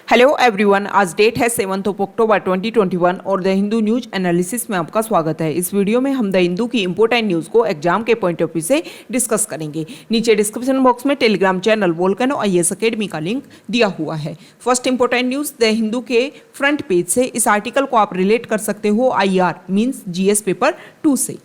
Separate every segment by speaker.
Speaker 1: Hello everyone, आज date है 7 अक्टूबर 2021 और द हिंदू न्यूज एनालिसिस में आपका स्वागत है। इस वीडियो में हम द हिंदू की इंपॉर्टेंट न्यूज़ को एग्जाम के पॉइंट ऑफ व्यू से डिस्कस करेंगे। नीचे डिस्क्रिप्शन बॉक्स में Telegram channel volcano IAS academy का लिंक दिया हुआ है। First important news the Hindu के फ्रंट पेज से। इस आर्टिकल को आप रिलेट कर सकते हो IR मीन्स GS पेपर 2 से।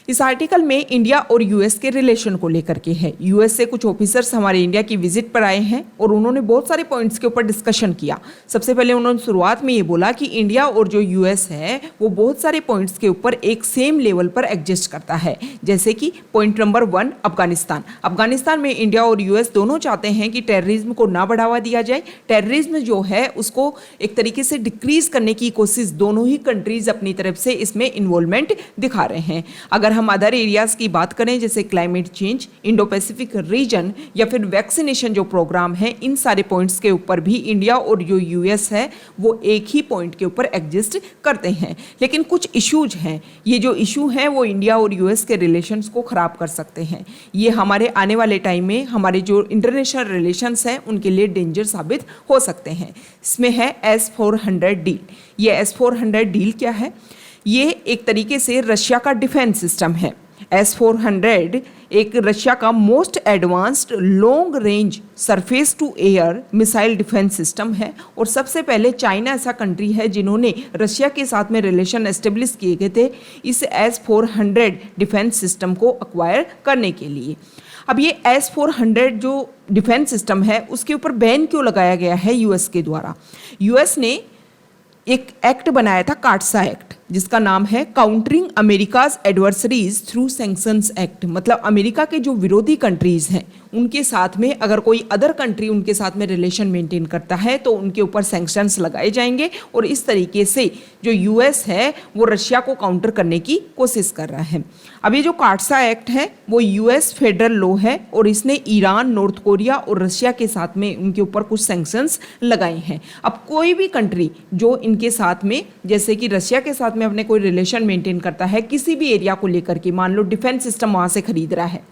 Speaker 1: इस आर्टिकल में इंडिया और यूएस के रिलेशन को लेकर के है। यूएस से कुछ ऑफिसर्स हमारे इंडिया की विजिट पर आए हैं और उन्होंने बहुत सारे पॉइंट्स के ऊपर डिस्कशन किया। सबसे पहले उन्होंने शुरुआत में ये बोला कि इंडिया और जो यूएस है वो बहुत सारे पॉइंट्स के ऊपर एक सेम लेवल पर एग्जिस्ट करता है। जैसे कि पॉइंट नंबर 1 अफगानिस्तान में इंडिया और यूएस दोनों चाहते हैं कि टेररिज्म को ना बढ़ावा दिया जाए। टेररिज्म जो है उसको एक तरीके से डिक्रीज करने की कोशिश दोनों ही कंट्रीज अपनी तरफ से इसमें इन्वॉल्वमेंट दिखा रहे हैं। अगर हम अदर एरियाज की बात करें जैसे climate change, Indo Pacific region या फिर वैक्सीनेशन जो प्रोग्राम है, इन सारे पॉइंट्स के ऊपर भी इंडिया और जो यूएस है वो एक ही पॉइंट के ऊपर एग्जिस्ट करते हैं। लेकिन कुछ इश्यूज हैं, ये जो इशू हैं वो इंडिया और यूएस के रिलेशंस को खराब कर सकते हैं। ये हमारे आने वाले टाइम में हमारे जो इंटरनेशनल रिलेशंस हैं उनके लिए डेंजर साबित हो सकते हैं। इसमें है S-400 डील। ये S-400 डील क्या है? ये एक तरीके से रशिया का डिफेंस सिस्टम है। S-400 एक रशिया का most advanced long range surface to air missile defence system है और सबसे पहले चाइना ऐसा कंट्री है जिन्होंने रशिया के साथ में रिलेशन एस्टेब्लिश किए गए थे इस S-400 डिफेंस सिस्टम को एक्वायर करने के लिए। अब ये S-400 जो डिफेंस सिस्टम है उसके ऊपर बैन क्यों लगाया गया है यूएस के द्वारा? यूएस ने एक एक्ट बनाया था, काटसा एक्ट, जिसका नाम है countering America's adversaries through sanctions act. मतलब अमेरिका के जो विरोधी कंट्रीज हैं उनके साथ में अगर कोई अदर कंट्री उनके साथ में रिलेशन मेंटेन करता है तो उनके ऊपर सैंक्शंस लगाए जाएंगे और इस तरीके से जो यूएस है वो रशिया को काउंटर करने की कोशिश कर रहा है। अब ये जो काटसा एक्ट है वो यूएस फेडरल लॉ है और इसने ईरान, नॉर्थ कोरिया और रशिया के साथ में उनके ऊपर कुछ सैंक्शंस लगाए हैं। अब कोई भी कंट्री जो इनके साथ में जैसे कि रशिया के साथ में अपने कोई रिलेशन मेंटेन करता है किसी भी एरिया को लेकर के, मान लो डिफेंस सिस्टम वहाँ से खरीद रहा है,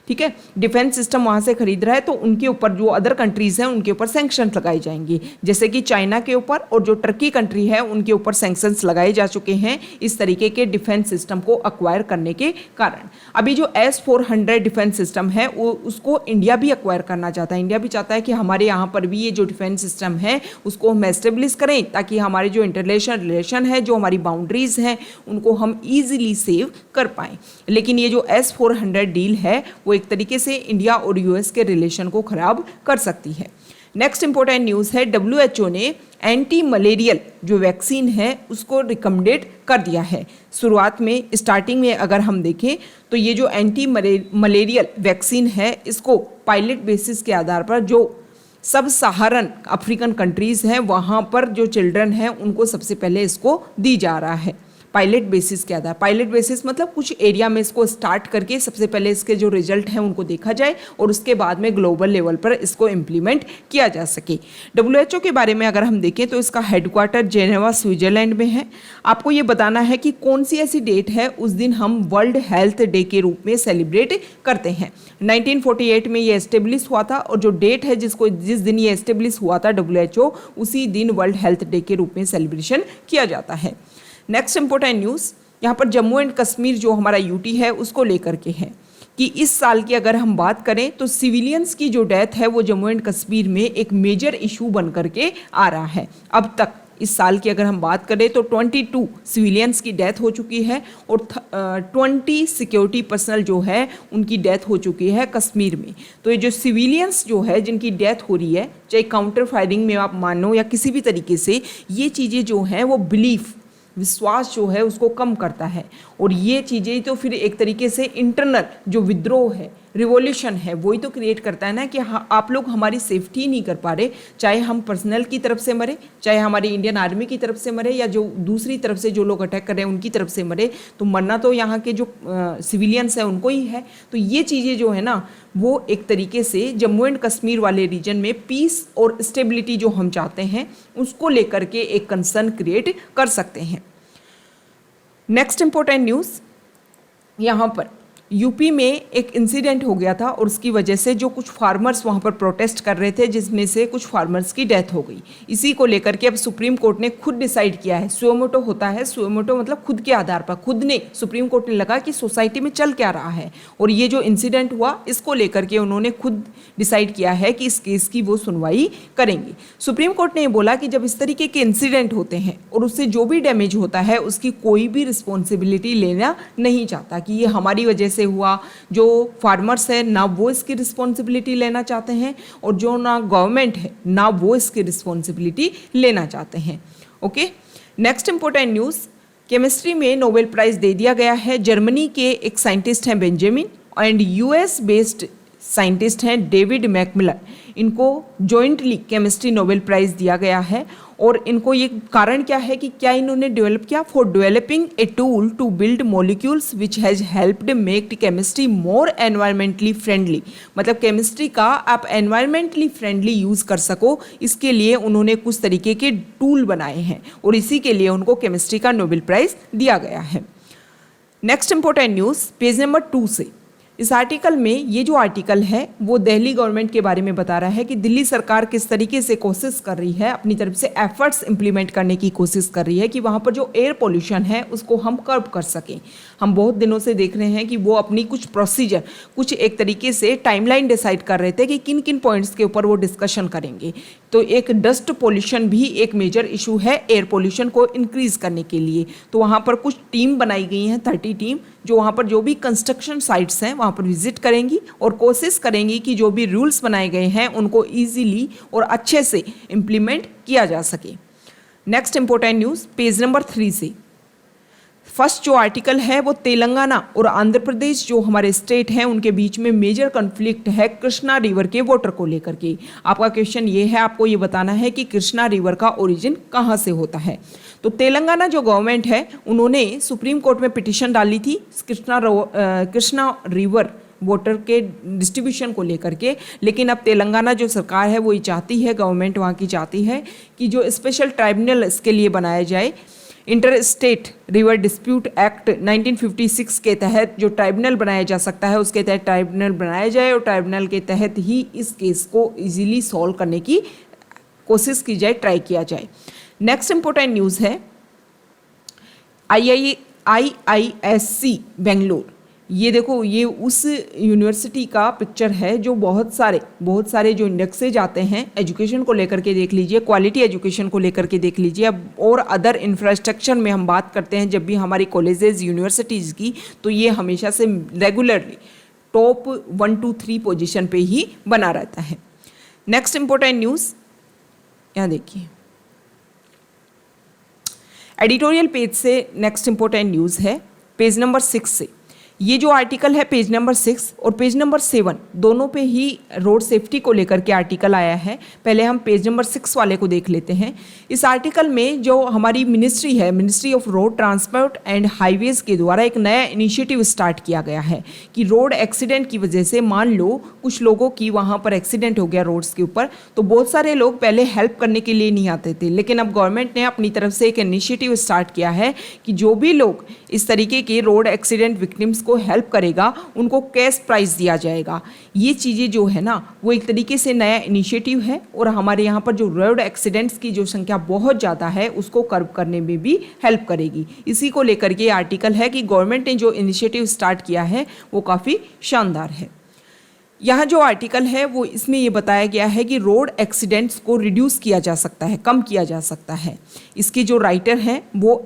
Speaker 1: ठीक है, डिफेंस सिस्टम वहाँ से खरीद रहा है तो उनके ऊपर जो अदर कंट्रीज हैं उनके ऊपर सैंक्शंस लगाए जाएंगे। जैसे कि चाइना के ऊपर और जो टर्की कंट्री है उनके ऊपर सैंक्शंस लगाए जा चुके हैं इस तरीके के डिफेंस सिस्टम को एक्वायर करने के कारण। अभी जो S-400 डिफेंस सिस्टम है वो उसको इंडिया भी एक्वायर करना चाहता है। इंडिया भी चाहता है कि हमारे यहाँ पर भी ये जो डिफेंस सिस्टम है उसको हम एस्टेब्लिश करें ताकि हमारे जो इंटरनेशनल रिलेशन है, जो हमारी बाउंड्रीज हैं, उनको हम ईजिली सेव कर पाएँ। लेकिन ये जो S-400 डील है वो एक तरीके से इंडिया और यूएस के रिलेशन को खराब कर सकती है। नेक्स्ट इंपॉर्टेंट न्यूज़ है WHO ने एंटी मलेरियल जो वैक्सीन है उसको रिकमेंडेड कर दिया है। शुरुआत में स्टार्टिंग में अगर हम देखें तो ये जो एंटी मलेरियल वैक्सीन है इसको पायलट बेसिस के आधार पर जो सब सहारन अफ्रीकन कंट्रीज़ हैं वहाँ पर जो चिल्ड्रन हैं उनको सबसे पहले इसको दी जा रहा है पायलट बेसिस के आधार। पायलट बेसिस मतलब कुछ एरिया में इसको स्टार्ट करके सबसे पहले इसके जो रिजल्ट हैं उनको देखा जाए और उसके बाद में ग्लोबल लेवल पर इसको इम्प्लीमेंट किया जा सके। WHO के बारे में अगर हम देखें तो इसका हेडक्वार्टर जेनेवा स्विट्जरलैंड में है। आपको ये बताना है कि कौन सी ऐसी डेट है उस दिन हम वर्ल्ड हेल्थ डे के रूप में सेलिब्रेट करते हैं। 1948 में ये एस्टेब्लिश हुआ था और जो डेट है जिस दिन ये एस्टेब्लिश हुआ था WHO, उसी दिन वर्ल्ड हेल्थ डे के रूप में सेलिब्रेशन किया जाता है। नेक्स्ट इंपॉर्टेंट न्यूज़ यहाँ पर जम्मू एंड कश्मीर जो हमारा यूटी है उसको लेकर के है कि इस साल की अगर हम बात करें तो सिविलियंस की जो डेथ है वो जम्मू एंड कश्मीर में एक मेजर इशू बन करके आ रहा है। अब तक इस साल की अगर हम बात करें तो 22 सिविलियंस की डेथ हो चुकी है और 20 सिक्योरिटी पर्सनल जो है उनकी डेथ हो चुकी है कश्मीर में। तो ये जो सिविलियंस जो है जिनकी डेथ हो रही है, चाहे काउंटर फायरिंग में आप मानो या किसी भी तरीके से, ये चीज़ें जो हैं वो बिलीफ, विश्वास जो है उसको कम करता है और ये चीज़ें तो फिर एक तरीके से इंटरनल जो विद्रोह है, रिवॉल्यूशन है, वही तो क्रिएट करता है ना कि हाँ आप लोग हमारी सेफ्टी नहीं कर पा रहे, चाहे हम पर्सनल की तरफ से मरे, चाहे हमारी इंडियन आर्मी की तरफ से मरे या जो दूसरी तरफ से जो लोग अटैक कर रहे हैं उनकी तरफ से मरे, तो मरना तो यहाँ के जो सिविलियंस हैं उनको ही है। तो ये चीज़ें जो है ना वो एक तरीके से जम्मू एंड कश्मीर वाले रीजन में पीस और स्टेबिलिटी जो हम चाहते हैं उसको लेकर के एक कंसर्न क्रिएट कर सकते हैं। नेक्स्ट इंपॉर्टेंट न्यूज़ यहाँ पर यूपी में एक इंसिडेंट हो गया था और उसकी वजह से जो कुछ फार्मर्स वहाँ पर प्रोटेस्ट कर रहे थे, जिसमें से कुछ फार्मर्स की डेथ हो गई। इसी को लेकर के अब सुप्रीम कोर्ट ने खुद डिसाइड किया है। सुओमोटो होता है, सुओमोटो मतलब खुद के आधार पर, खुद ने सुप्रीम कोर्ट ने लगा कि सोसाइटी में चल क्या रहा है और ये जो इंसिडेंट हुआ इसको लेकर के उन्होंने खुद डिसाइड किया है कि इस केस की वो सुनवाई करेंगे। सुप्रीम कोर्ट ने ये बोला कि जब इस तरीके के इंसिडेंट होते हैं और उससे जो भी डैमेज होता है उसकी कोई भी रिस्पॉन्सिबिलिटी लेना नहीं चाहता कि ये हमारी वजह से हुआ। जो फार्मर्स है ना वो इसकी रिस्पॉन्सिबिलिटी लेना चाहते हैं और जो ना गवर्नमेंट है ना वो इसकी रिस्पॉन्सिबिलिटी लेना चाहते हैं। Okay, next important news, chemistry में नोबेल प्राइज़ दे दिया गया है। जर्मनी के एक साइंटिस्ट हैं Benjamin and US based scientist हैं डेविड मैकमिलर, इनको जॉइंटली केमिस्ट्री नोबेल प्राइज़ दिया गया है। और इनको ये कारण क्या है कि क्या इन्होंने डेवलप किया, for developing a tool to build molecules which has helped make chemistry more environmentally friendly. मतलब केमिस्ट्री का आप एनवायरमेंटली फ्रेंडली यूज़ कर सको, इसके लिए उन्होंने कुछ तरीके के टूल बनाए हैं और इसी के लिए उनको केमिस्ट्री का नोबेल प्राइज़ दिया गया है। Next important news, page number 2 से। इस आर्टिकल में ये जो आर्टिकल है वो दिल्ली गवर्नमेंट के बारे में बता रहा है कि दिल्ली सरकार किस तरीके से कोशिश कर रही है, अपनी तरफ से एफर्ट्स इंप्लीमेंट करने की कोशिश कर रही है कि वहाँ पर जो एयर पोल्यूशन है उसको हम कर्ब कर सकें। हम बहुत दिनों से देख रहे हैं कि वो अपनी कुछ प्रोसीजर, कुछ एक तरीके से टाइमलाइन डिसाइड कर रहे थे कि किन किन पॉइंट्स के ऊपर वो डिस्कशन करेंगे। तो एक डस्ट पोल्यूशन भी एक मेजर इशू है एयर पोल्यूशन को इंक्रीज करने के लिए। तो वहाँ पर कुछ टीम बनाई गई हैं, 30 टीम, जो वहाँ पर जो भी कंस्ट्रक्शन साइट्स हैं वहाँ पर विजिट करेंगी और कोशिश करेंगी कि जो भी रूल्स बनाए गए हैं उनको ईजीली और अच्छे से इम्प्लीमेंट किया जा सके। Next important news, page number 3 से। फर्स्ट जो आर्टिकल है वो तेलंगाना और आंध्र प्रदेश जो हमारे स्टेट हैं उनके बीच में मेजर कॉन्फ्लिक्ट है कृष्णा रिवर के वाटर को लेकर के। आपका क्वेश्चन ये है, आपको ये बताना है कि कृष्णा रिवर का ओरिजिन कहाँ से होता है। तो तेलंगाना जो गवर्नमेंट है उन्होंने सुप्रीम कोर्ट में पिटीशन डाली थी कृष्णा रिवर वाटर के डिस्ट्रीब्यूशन को लेकर के। लेकिन अब तेलंगाना जो सरकार है वो ये चाहती है, गवर्नमेंट वहाँ की चाहती है कि जो स्पेशल ट्राइब्यूनल इसके लिए बनाया जाए। Inter state river dispute act 1956 के तहत जो ट्राइब्यूनल बनाया जा सकता है उसके तहत ट्राइब्यूनल बनाया जाए और ट्राइब्यूनल के तहत ही इस केस को इजीली सॉल्व करने की कोशिश की जाए, ट्राई किया जाए। नेक्स्ट इंपॉर्टेंट न्यूज़ है IISc बेंगलोर। ये देखो, ये उस यूनिवर्सिटी का पिक्चर है जो बहुत सारे जो इंडेक्सेज आते हैं एजुकेशन को लेकर के देख लीजिए, क्वालिटी एजुकेशन को लेकर के देख लीजिए। अब और अदर इंफ्रास्ट्रक्चर में हम बात करते हैं जब भी हमारी कॉलेजेस यूनिवर्सिटीज़ की, तो ये हमेशा से रेगुलरली टॉप 1 2 3 पोजीशन पे ही बना रहता है। नेक्स्ट इंपॉर्टेंट न्यूज़ यहाँ देखिए, एडिटोरियल पेज से नेक्स्ट इंपॉर्टेंट न्यूज़ है पेज नंबर 6 से। ये जो आर्टिकल है पेज नंबर 6 और पेज नंबर 7 दोनों पे ही रोड सेफ्टी को लेकर के आर्टिकल आया है। पहले हम पेज नंबर 6 वाले को देख लेते हैं। इस आर्टिकल में जो हमारी मिनिस्ट्री है, ministry of road transport and highways के द्वारा एक नया इनिशिएटिव स्टार्ट किया गया है कि रोड एक्सीडेंट की वजह से, मान लो कुछ लोगों की वहाँ पर एक्सीडेंट हो गया रोड्स के ऊपर, तो बहुत सारे लोग पहले हेल्प करने के लिए नहीं आते थे, लेकिन अब गवर्नमेंट ने अपनी तरफ से एक इनिशिएटिव स्टार्ट किया है कि जो भी लोग इस तरीके के रोड एक्सीडेंट विक्टिम्स को हेल्प करेगा उनको कैश प्राइज दिया जाएगा। ये चीज़ें जो है ना वो एक तरीके से नया इनिशिएटिव है और हमारे यहाँ पर जो रोड एक्सीडेंट्स की जो संख्या बहुत ज़्यादा है उसको कर्व करने में भी हेल्प करेगी। इसी को लेकर के आर्टिकल है कि गवर्नमेंट ने जो इनिशिएटिव स्टार्ट किया है वो काफ़ी शानदार है। यहाँ जो आर्टिकल है वो इसमें ये बताया गया है कि रोड एक्सीडेंट्स को रिड्यूस किया जा सकता है, कम किया जा सकता है। इसके जो राइटर हैं वो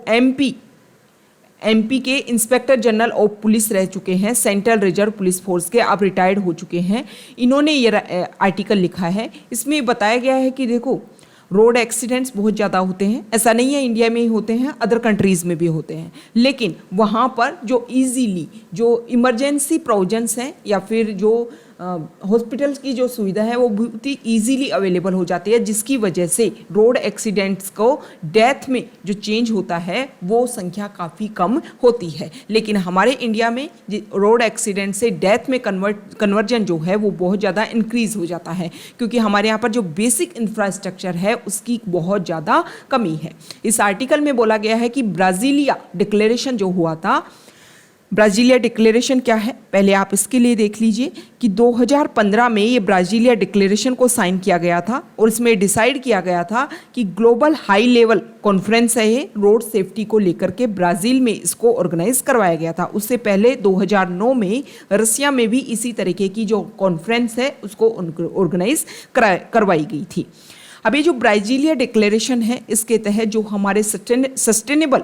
Speaker 1: एमपी के इंस्पेक्टर जनरल ऑफ पुलिस रह चुके हैं, सेंट्रल रिजर्व पुलिस फोर्स के, अब रिटायर्ड हो चुके हैं। इन्होंने ये आर्टिकल लिखा है। इसमें बताया गया है कि देखो, रोड एक्सीडेंट्स बहुत ज़्यादा होते हैं, ऐसा नहीं है इंडिया में ही होते हैं, अदर कंट्रीज़ में भी होते हैं, लेकिन वहाँ पर जो इजीली जो इमरजेंसी प्रोविजंस हैं या फिर जो हॉस्पिटल्स की जो सुविधा है वो बहुत ही ईजीली अवेलेबल हो जाती है, जिसकी वजह से रोड एक्सीडेंट्स को डेथ में जो चेंज होता है वो संख्या काफ़ी कम होती है। लेकिन हमारे इंडिया में रोड एक्सीडेंट से डेथ में कन्वर्जन जो है वो बहुत ज़्यादा इंक्रीज़ हो जाता है, क्योंकि हमारे यहाँ पर जो बेसिक इंफ्रास्ट्रक्चर है उसकी बहुत ज़्यादा कमी है। इस आर्टिकल में बोला गया है कि ब्राज़ीलिया डिक्लेरेशन जो हुआ था ब्राज़ीलिया डिक्लेरेशन क्या है, पहले आप इसके लिए देख लीजिए कि 2015 में ये ब्राज़ीलिया डिक्लेरेशन को साइन किया गया था और इसमें डिसाइड किया गया था कि ग्लोबल हाई लेवल कॉन्फ्रेंस है ये रोड सेफ्टी को लेकर के ब्राज़ील में इसको ऑर्गेनाइज करवाया गया था। उससे पहले 2009 में रसिया में भी इसी तरीके की जो कॉन्फ्रेंस है उसको ऑर्गेनाइज करवाई गई थी। अब ये जो ब्राज़ीलिया डिक्लेरेशन है इसके तहत जो हमारे सस्टेनेबल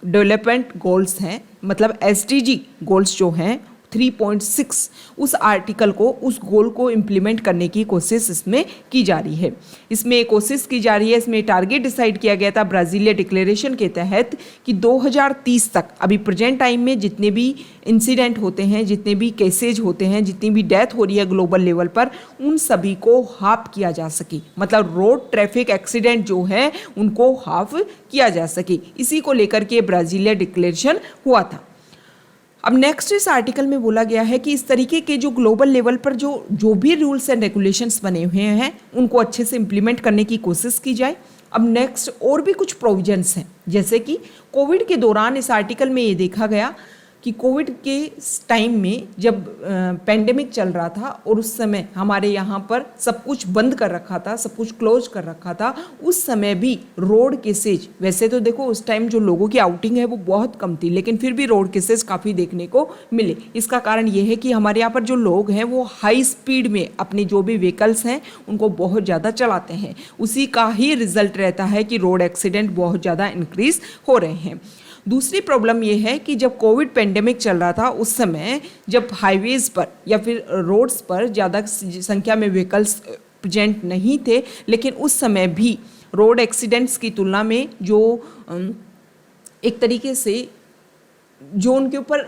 Speaker 1: डेवलपमेंट गोल्स हैं, मतलब एसडीजी गोल्स जो हैं 3.6, उस आर्टिकल को, उस गोल को इम्प्लीमेंट करने की कोशिश इसमें की जा रही है। इसमें कोशिश की जा रही है, इसमें टारगेट डिसाइड किया गया था ब्राज़ीलिया डिक्लेरेशन के तहत कि 2030 तक, अभी प्रेजेंट टाइम में जितने भी इंसिडेंट होते हैं, जितने भी केसेज होते हैं, जितनी भी डेथ हो रही है ग्लोबल लेवल पर, उन सभी को हाफ किया जा सके, मतलब रोड ट्रैफिक एक्सीडेंट जो है उनको हाफ किया जा सके। इसी को लेकर के ब्राज़ीलिया डिक्लेरेशन हुआ था। अब नेक्स्ट इस आर्टिकल में बोला गया है कि इस तरीके के जो ग्लोबल लेवल पर जो भी रूल्स एंड रेगुलेशंस बने हुए हैं उनको अच्छे से इम्प्लीमेंट करने की कोशिश की जाए। अब नेक्स्ट और भी कुछ प्रोविजंस हैं, जैसे कि कोविड के दौरान इस आर्टिकल में ये देखा गया कि कोविड के टाइम में जब पेंडेमिक चल रहा था और उस समय हमारे यहाँ पर सब कुछ बंद कर रखा था, सब कुछ क्लोज कर रखा था, उस समय भी रोड केसेज, वैसे तो देखो उस टाइम जो लोगों की आउटिंग है वो बहुत कम थी, लेकिन फिर भी रोड केसेज काफ़ी देखने को मिले। इसका कारण ये है कि हमारे यहाँ पर जो लोग हैं वो हाई स्पीड में अपनी जो भी व्हीकल्स हैं उनको बहुत ज़्यादा चलाते हैं, उसी का ही रिजल्ट रहता है कि रोड एक्सीडेंट बहुत ज़्यादा इंक्रीज हो रहे हैं। दूसरी प्रॉब्लम ये है कि जब कोविड पेंडेमिक चल रहा था उस समय जब हाईवेज़ पर या फिर रोड्स पर ज़्यादा संख्या में व्हीकल्स प्रेजेंट नहीं थे, लेकिन उस समय भी रोड एक्सीडेंट्स की तुलना में जो एक तरीके से जो उनके ऊपर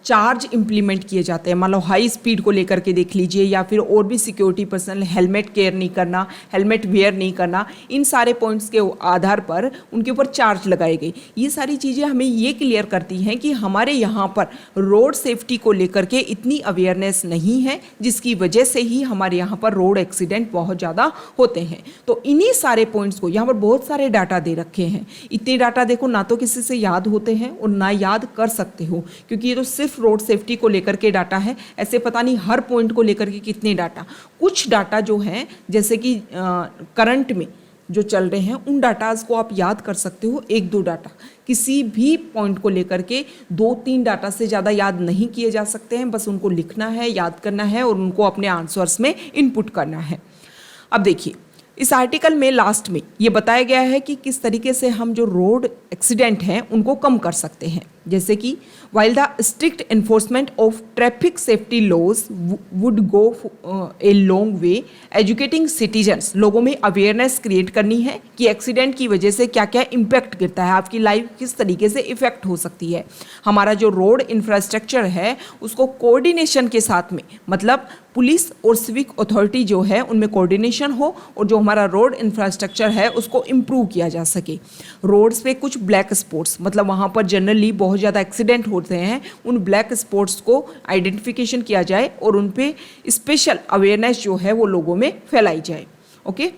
Speaker 1: चार्ज इम्प्लीमेंट किए जाते हैं, मान लो हाई स्पीड को लेकर के देख लीजिए, या फिर और भी सिक्योरिटी पर्सनल हेलमेट केयर नहीं करना, हेलमेट वेयर नहीं करना, इन सारे पॉइंट्स के आधार पर उनके ऊपर चार्ज लगाए गए। ये सारी चीज़ें हमें ये क्लियर करती हैं कि हमारे यहाँ पर रोड सेफ्टी को लेकर के इतनी अवेयरनेस नहीं है, जिसकी वजह से ही हमारे यहाँ पर रोड एक्सीडेंट बहुत ज़्यादा होते हैं। तो इन्हीं सारे पॉइंट्स को यहाँ पर बहुत सारे डाटा दे रखे हैं। इतने डाटा देखो ना तो किसी से याद होते हैं और ना याद कर सकते हो, क्योंकि ये तो सिर्फ रोड सेफ्टी को लेकर के डाटा है, ऐसे पता नहीं हर पॉइंट को लेकर के कितने डाटा। कुछ डाटा जो हैं जैसे कि करंट में जो चल रहे हैं उन डाटाज को आप याद कर सकते हो, 1-2 डाटा, किसी भी पॉइंट को लेकर के 2-3 डाटा से ज़्यादा याद नहीं किए जा सकते हैं, बस उनको लिखना है, याद करना है और उनको अपने आंसर्स में इनपुट करना है। अब देखिए इस आर्टिकल में लास्ट में ये बताया गया है कि किस तरीके से हम जो रोड एक्सीडेंट हैं उनको कम कर सकते हैं, जैसे कि while the strict enforcement of traffic safety laws would go a long way, educating citizens, लोगों में अवेयरनेस क्रिएट करनी है कि एक्सीडेंट की वजह से क्या क्या इम्पैक्ट गिरता है, आपकी लाइफ किस तरीके से इफेक्ट हो सकती है। हमारा जो रोड इंफ्रास्ट्रक्चर है उसको कोऑर्डिनेशन के साथ में, मतलब पुलिस और सिविक अथॉरिटी जो है उनमें कोऑर्डिनेशन हो और जो हमारा रोड इंफ्रास्ट्रक्चर है उसको इम्प्रूव किया जा सके। रोड्स पे कुछ ब्लैक स्पॉट्स, मतलब वहाँ पर जनरली बहुत ज़्यादा एक्सीडेंट होते हैं, उन ब्लैक स्पॉट्स को आइडेंटिफिकेशन किया जाए और उन पे स्पेशल अवेयरनेस जो है वो लोगों में फैलाई जाए। ओके,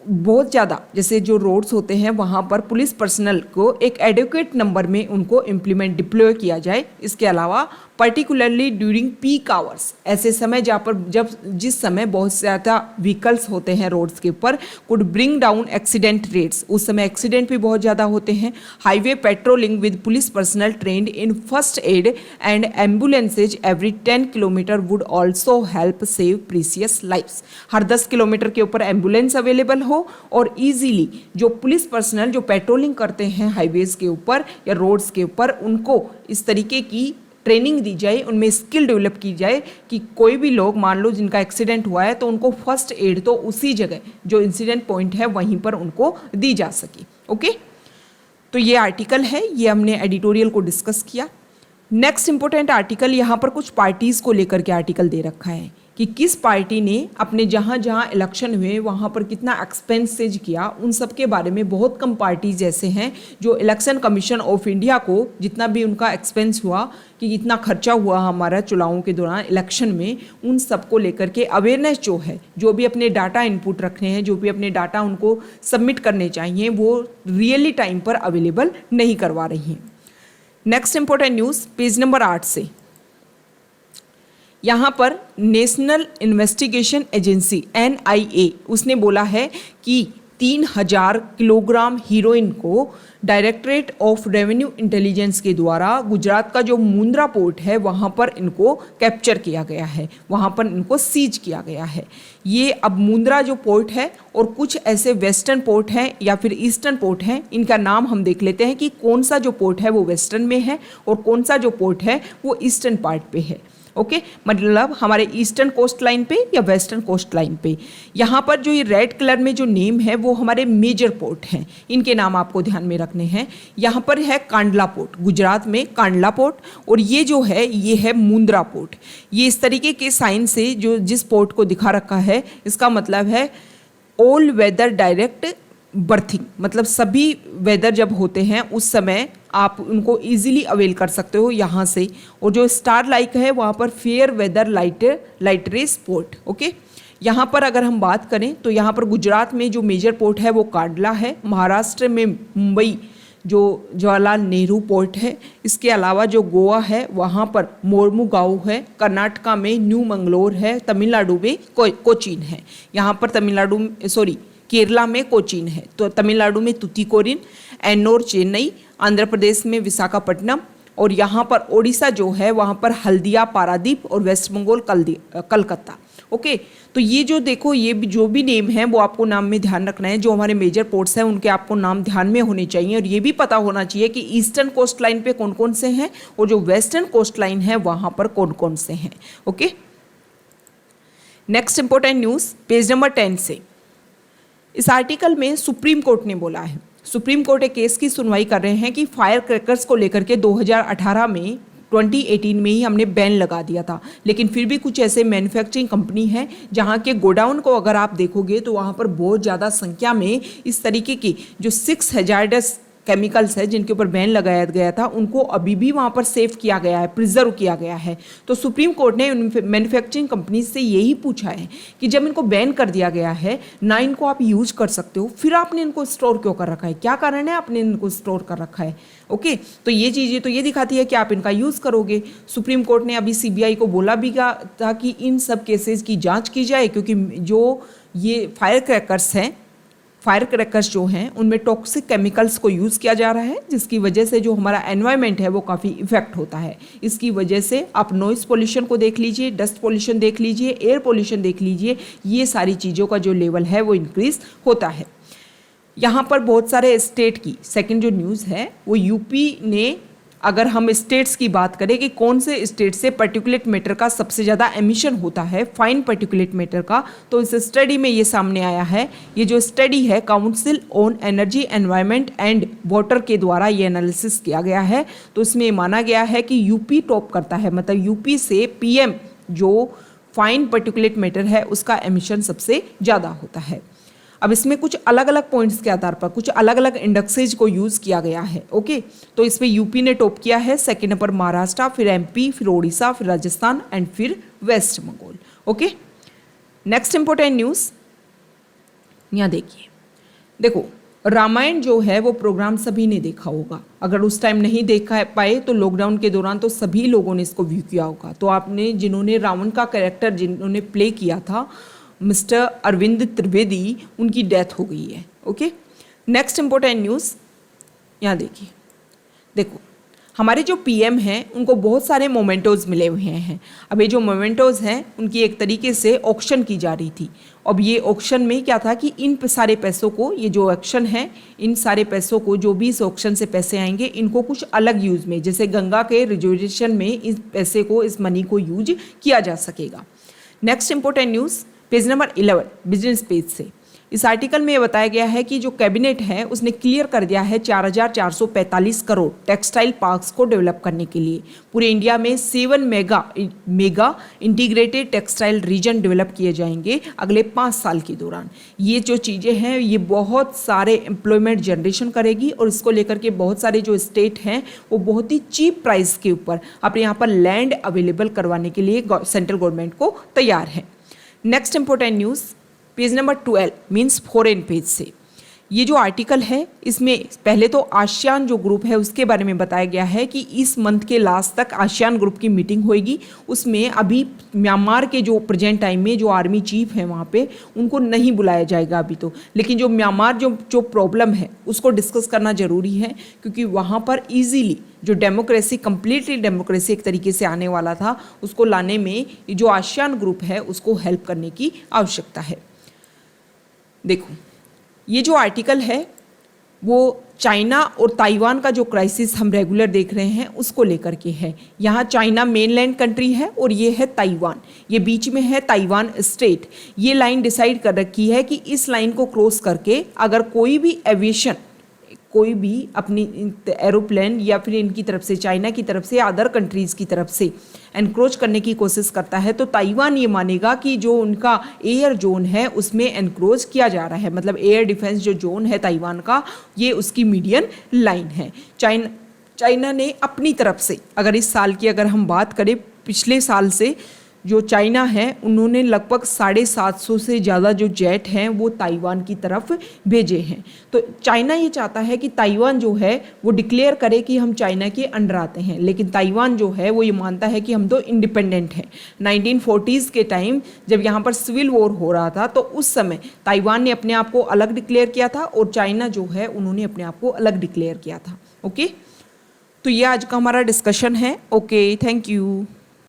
Speaker 1: बहुत ज़्यादा जैसे जो रोड्स होते हैं वहाँ पर पुलिस पर्सनल को एक एडुकेट नंबर में उनको इम्प्लीमेंट डिप्लॉय किया जाए। इसके अलावा पर्टिकुलरली ड्यूरिंग पीक आवर्स, ऐसे समय जहाँ पर जिस समय बहुत ज़्यादा व्हीकल्स होते हैं रोड्स के ऊपर, could bring down accident rates, उस समय एक्सीडेंट भी बहुत ज़्यादा होते हैं। Highway patrolling with police personnel trained in first aid and ambulances every 10 kilometre would also help save precious lifes. हर 10 किलोमीटर के ऊपर एम्बुलेंस अवेलेबल हो और ईजीली जो पुलिस पर्सनल जो पेट्रोलिंग करते हैं हाईवेज़ के ऊपर या रोड्स के ऊपर, उनको इस तरीके की ट्रेनिंग दी जाए, उनमें स्किल डेवलप की जाए कि कोई भी लोग मान लो जिनका एक्सीडेंट हुआ है तो उनको फर्स्ट एड तो उसी जगह जो इंसिडेंट पॉइंट है वहीं पर उनको दी जा सके। ओके, तो ये आर्टिकल है, ये हमने एडिटोरियल को डिस्कस किया। नेक्स्ट इंपॉर्टेंट आर्टिकल, यहाँ पर कुछ पार्टीज़ को लेकर के आर्टिकल दे रखा है कि किस पार्टी ने अपने जहाँ जहाँ इलेक्शन हुए वहाँ पर कितना एक्सपेंसेज किया, उन सब के बारे में। बहुत कम पार्टीज ऐसे हैं जो इलेक्शन कमीशन ऑफ इंडिया को जितना भी उनका एक्सपेंस हुआ कि कितना खर्चा हुआ हमारा चुनावों के दौरान इलेक्शन में, उन सब को लेकर के अवेयरनेस जो है, जो भी अपने डाटा इनपुट रखने हैं, जो भी अपने डाटा उनको सबमिट करने चाहिए, वो रियली टाइम पर अवेलेबल नहीं करवा रही हैं। Next important news page number 8 से, यहाँ पर नेशनल इन्वेस्टिगेशन एजेंसी NIA उसने बोला है कि 3000 किलोग्राम हीरोइन को डायरेक्टरेट ऑफ रेवेन्यू इंटेलिजेंस के द्वारा गुजरात का जो मुंद्रा पोर्ट है वहाँ पर इनको कैप्चर किया गया है, वहाँ पर इनको सीज किया गया है। ये अब मुंद्रा जो पोर्ट है और कुछ ऐसे वेस्टर्न पोर्ट हैं या फिर ईस्टर्न पोर्ट हैं, इनका नाम हम देख लेते हैं कि कौन सा जो पोर्ट है वो वेस्टर्न में है और कौन सा जो पोर्ट है वो ईस्टर्न पार्ट पे है। ओके मतलब हमारे ईस्टर्न कोस्ट लाइन पे या वेस्टर्न कोस्ट लाइन पे। यहाँ पर जो ये रेड कलर में जो नेम है वो हमारे मेजर पोर्ट हैं, इनके नाम आपको ध्यान में रखने हैं। यहाँ पर है कांडला पोर्ट, गुजरात में कांडला पोर्ट, और ये जो है ये है मुंद्रा पोर्ट। ये इस तरीके के साइन से जो जिस पोर्ट को दिखा रखा है इसका मतलब है ऑल वेदर डायरेक्ट बर्थिंग, मतलब सभी वेदर जब होते हैं उस समय आप उनको इजीली अवेल कर सकते हो यहाँ से। और जो स्टार लाइक है वहाँ पर fair weather light race port. Okay यहाँ पर अगर हम बात करें तो यहाँ पर गुजरात में जो मेजर पोर्ट है वो कांडला है, महाराष्ट्र में मुंबई जो जवाहरलाल नेहरू पोर्ट है, इसके अलावा जो गोवा है वहाँ पर मोर्मुगांव है, कर्नाटका में न्यू मंगलोर है, तमिलनाडु में कोचीन है, यहाँ पर केरला में कोचीन है, तो तमिलनाडु में तुतीकोरिन, एन्नोर चेन्नई, आंध्र प्रदेश में विशाखापट्टनम, और यहाँ पर ओडिशा जो है वहाँ पर हल्दिया पारादीप, और वेस्ट बंगाल कलकत्ता। ओके तो ये जो देखो ये जो भी नेम है वो आपको नाम में ध्यान रखना है। जो हमारे मेजर पोर्ट्स हैं उनके आपको नाम ध्यान में होने चाहिए, और ये भी पता होना चाहिए कि ईस्टर्न कोस्ट लाइन पे कौन कौन से हैं और जो वेस्टर्न कोस्ट लाइन है वहाँ पर कौन कौन से हैं। Okay next important news page number 10 से, इस आर्टिकल में सुप्रीम कोर्ट ने बोला है, सुप्रीम कोर्ट एक केस की सुनवाई कर रहे हैं कि फायर क्रैकर्स को लेकर के 2018 में 2018 में ही हमने बैन लगा दिया था, लेकिन फिर भी कुछ ऐसे मैन्युफैक्चरिंग कंपनी हैं जहां के गोडाउन को अगर आप देखोगे तो वहां पर बहुत ज़्यादा संख्या में इस तरीके की जो 6 हैजार्डस केमिकल्स है जिनके ऊपर बैन लगाया गया था उनको अभी भी वहाँ पर सेव किया गया है, प्रिजर्व किया गया है। तो सुप्रीम कोर्ट ने उन मैन्युफैक्चरिंग कंपनी से यही पूछा है कि जब इनको बैन कर दिया गया है ना, इनको आप यूज कर सकते हो, फिर आपने इनको स्टोर क्यों कर रखा है, क्या कारण है आपने इनको स्टोर कर रखा है। ओके तो ये चीज़ें तो ये दिखाती है कि आप इनका यूज़ करोगे। सुप्रीम कोर्ट ने अभी CBI को बोला भी था कि इन सब केसेस की जाँच की जाए, क्योंकि जो ये फायर क्रैकर्स जो हैं उनमें टॉक्सिक केमिकल्स को यूज़ किया जा रहा है, जिसकी वजह से जो हमारा एनवायरनमेंट है वो काफ़ी इफेक्ट होता है। इसकी वजह से आप नॉइस पोल्यूशन को देख लीजिए, डस्ट पोल्यूशन देख लीजिए, एयर पोल्यूशन देख लीजिए, ये सारी चीज़ों का जो लेवल है वो इंक्रीज होता है। यहाँ पर बहुत सारे स्टेट की सेकेंड जो न्यूज़ है वो यूपी ने, अगर हम स्टेट्स की बात करें कि कौन से स्टेट से पर्टिकुलेट मैटर का सबसे ज़्यादा एमिशन होता है, फाइन पर्टिकुलेट मैटर का, तो इस स्टडी में ये सामने आया है। ये जो स्टडी है council on energy environment and water के द्वारा ये एनालिसिस किया गया है, तो इसमें माना गया है कि यूपी टॉप करता है, मतलब यूपी से PM जो फाइन पर्टिकुलेट मैटर है उसका एमिशन सबसे ज़्यादा होता है। अब इसमें कुछ अलग अलग पॉइंट्स के आधार पर कुछ अलग अलग इंडेक्सेज को यूज़ किया गया है। ओके तो इसमें यूपी ने टॉप किया है, सेकंड नंबर महाराष्ट्र, फिर MP, फिर ओडिशा, फिर राजस्थान एंड फिर West Bengal. Okay next important news यहाँ देखो रामायण जो है वो प्रोग्राम सभी ने देखा होगा, अगर उस टाइम नहीं देखा पाए तो लॉकडाउन के दौरान तो सभी लोगों ने इसको व्यू किया होगा। तो आपने जिन्होंने रावण का कैरेक्टर जिन्होंने प्ले किया था मिस्टर अरविंद त्रिवेदी, उनकी डेथ हो गई है। ओके नेक्स्ट इंपॉर्टेंट न्यूज़ यहाँ देखो हमारे जो PM हैं उनको बहुत सारे मोमेंटोज़ मिले हुए हैं। अब ये जो मोमेंटोज़ हैं उनकी एक तरीके से ऑक्शन की जा रही थी। अब ये ऑक्शन में क्या था कि इन सारे पैसों को, ये जो ऑक्शन है इन सारे पैसों को, जो भी इस ऑक्शन से पैसे आएंगे इनको कुछ अलग यूज़ में, जैसे गंगा के रिजर्वेशन में इस पैसे को, इस मनी को यूज किया जा सकेगा। Next important news page number 11 business page से, इस आर्टिकल में यह बताया गया है कि जो कैबिनेट है उसने क्लियर कर दिया है 4445 करोड़ टेक्सटाइल पार्क्स को डेवलप करने के लिए। पूरे इंडिया में 7 mega integrated textile reason develop किए जाएंगे अगले 5 साल के दौरान। ये जो चीज़ें हैं ये बहुत सारे एम्प्लॉयमेंट जनरेशन करेगी, और इसको लेकर के बहुत सारे जो स्टेट हैं वो बहुत ही चीप प्राइस के ऊपर अपने यहाँ पर लैंड अवेलेबल करवाने के लिए सेंट्रल गवर्नमेंट को तैयार है। Next important news page number 12 means foreign page से, ये जो आर्टिकल है इसमें पहले तो आसियान जो ग्रुप है उसके बारे में बताया गया है कि इस मंथ के लास्ट तक आसियान ग्रुप की मीटिंग होएगी। उसमें अभी म्यांमार के जो प्रेजेंट टाइम में जो आर्मी चीफ है वहाँ पे उनको नहीं बुलाया जाएगा अभी तो, लेकिन जो म्यांमार जो प्रॉब्लम है उसको डिस्कस करना ज़रूरी है, क्योंकि वहाँ पर ईजीली जो डेमोक्रेसी, कंप्लीटली डेमोक्रेसी एक तरीके से आने वाला था, उसको लाने में जो आसियान ग्रुप है उसको हेल्प करने की आवश्यकता है। देखो ये जो आर्टिकल है वो चाइना और ताइवान का जो क्राइसिस हम रेगुलर देख रहे हैं उसको लेकर के है। यहाँ चाइना मेनलैंड कंट्री है और ये है ताइवान, ये बीच में है ताइवान स्टेट। ये लाइन डिसाइड कर रखी है कि इस लाइन को क्रॉस करके अगर कोई भी एविएशन, कोई भी अपनी एरोप्लेन या फिर इनकी तरफ से, चाइना की तरफ से, अदर कंट्रीज़ की तरफ से एनक्रोच करने की कोशिश करता है तो ताइवान ये मानेगा कि जो उनका एयर जोन है उसमें एनक्रोच किया जा रहा है, मतलब एयर डिफेंस जो जोन है ताइवान का, ये उसकी मीडियन लाइन है। चाइना ने अपनी तरफ से, अगर इस साल की अगर हम बात करें, पिछले साल से जो चाइना है उन्होंने लगभग 750 से ज़्यादा जो जेट हैं वो ताइवान की तरफ भेजे हैं। तो चाइना ये चाहता है कि ताइवान जो है वो डिक्लेयर करे कि हम चाइना के अंडर आते हैं, लेकिन ताइवान जो है वो ये मानता है कि हम तो इंडिपेंडेंट हैं। 1940s के टाइम जब यहाँ पर सिविल वॉर हो रहा था तो उस समय ताइवान ने अपने आप को अलग डिक्लेयर किया था और चाइना जो है उन्होंने अपने आप को अलग डिक्लेयर किया था। ओके, तो ये आज का हमारा डिस्कशन है। Okay, thank you.